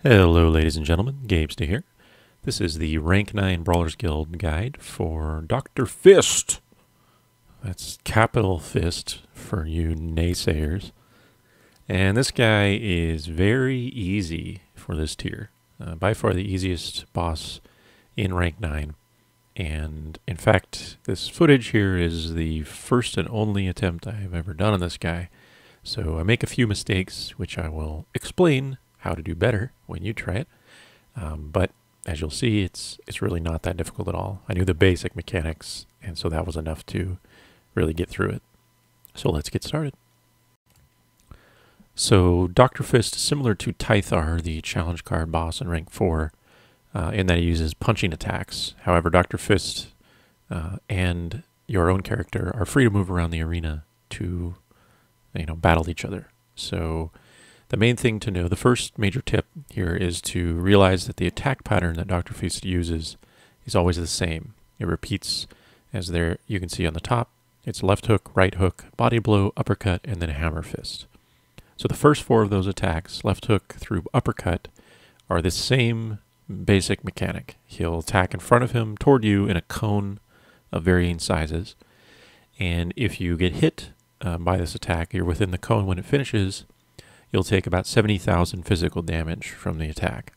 Hello ladies and gentlemen, Gabester here. This is the Rank 9 Brawlers Guild guide for Dr. Fist. That's capital Fist for you naysayers. And this guy is very easy for this tier. By far the easiest boss in Rank 9. And in fact, this footage here is the first and only attempt I have ever done on this guy. So I make a few mistakes, which I will explain how to do better when you try it. But as you'll see, it's really not that difficult at all. I knew the basic mechanics, and so that was enough to really get through it. So let's get started. So Dr. Fist is similar to Tythar, the challenge card boss in rank 4, in that he uses punching attacks. However, Dr. Fist and your own character are free to move around the arena to, battle each other. So the main thing to know, the first major tip here is to realize that the attack pattern that Dr. Fist uses is always the same. It repeats as there you can see on the top. It's left hook, right hook, body blow, uppercut, and then hammer fist. So the first 4 of those attacks, left hook through uppercut, are the same basic mechanic. He'll attack in front of him toward you in a cone of varying sizes. And if you get hit by this attack, you're within the cone when it finishes, you'll take about 70,000 physical damage from the attack.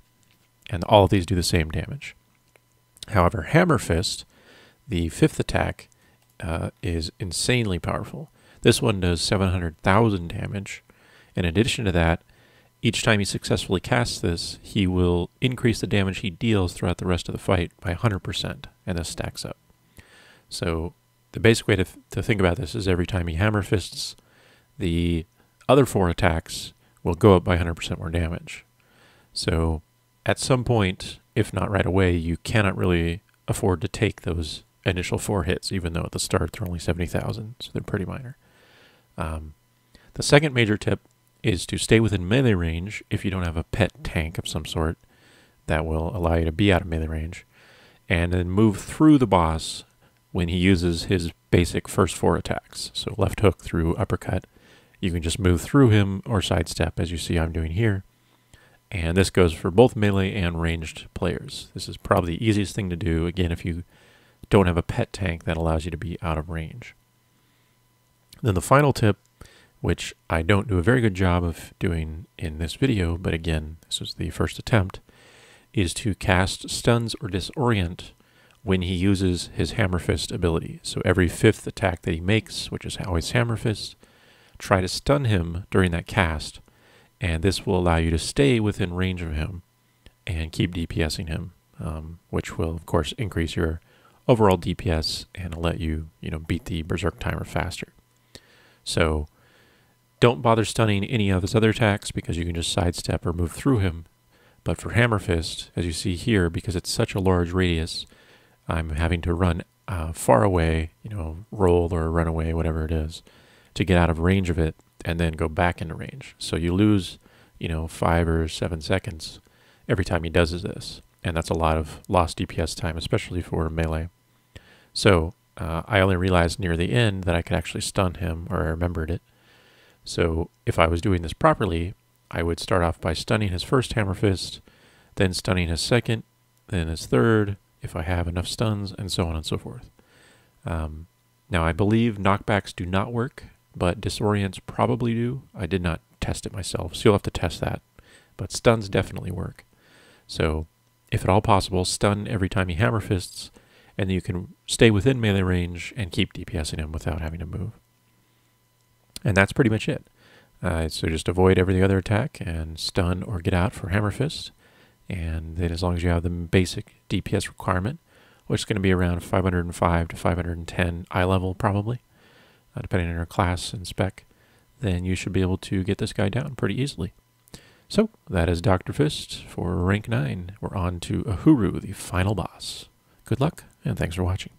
And all of these do the same damage. However, hammer fist, the 5th attack, is insanely powerful. This one does 700,000 damage. In addition to that, each time he successfully casts this, he will increase the damage he deals throughout the rest of the fight by 100%, and this stacks up. So the basic way to think about this is every time he hammer fists, the other 4 attacks will go up by 100% more damage. So at some point, if not right away, you cannot really afford to take those initial 4 hits, even though at the start they're only 70,000, so they're pretty minor. The second major tip is to stay within melee range if you don't have a pet tank of some sort that will allow you to be out of melee range, and then move through the boss when he uses his basic first 4 attacks. So left hook through uppercut, you can just move through him or sidestep, as you see I'm doing here. And this goes for both melee and ranged players. This is probably the easiest thing to do, again, if you don't have a pet tank that allows you to be out of range. Then the final tip, which I don't do a very good job of doing in this video, but again, this was the first attempt, is to cast stuns or disorient when he uses his hammer fist ability. So every 5th attack that he makes, which is always hammer fist, try to stun him during that cast, and this will allow you to stay within range of him and keep DPSing him, which will of course increase your overall DPS and let you, beat the berserk timer faster. So don't bother stunning any of his other attacks because you can just sidestep or move through him. But for hammer fist, as you see here, because it's such a large radius, I'm having to run far away, roll or run away, whatever it is, to get out of range of it and then go back into range. So you lose, 5 or 7 seconds every time he does this. And that's a lot of lost DPS time, especially for melee. So I only realized near the end that I could actually stun him, or I remembered it. So if I was doing this properly, I would start off by stunning his first hammer fist, then stunning his second, then his third, if I have enough stuns, and so on and so forth. Now I believe knockbacks do not work, but disorients probably do. I did not test it myself, so you'll have to test that. But stuns definitely work. So if at all possible, stun every time he hammer fists, and then you can stay within melee range and keep DPSing him without having to move. And that's pretty much it. So just avoid every other attack and stun or get out for hammer fist. And then as long as you have the basic DPS requirement, which is going to be around 505 to 510 eye level probably, depending on your class and spec, then you should be able to get this guy down pretty easily. So that is Dr. Fist for rank 9. We're on to Uhuru, the final boss. Good luck, and thanks for watching.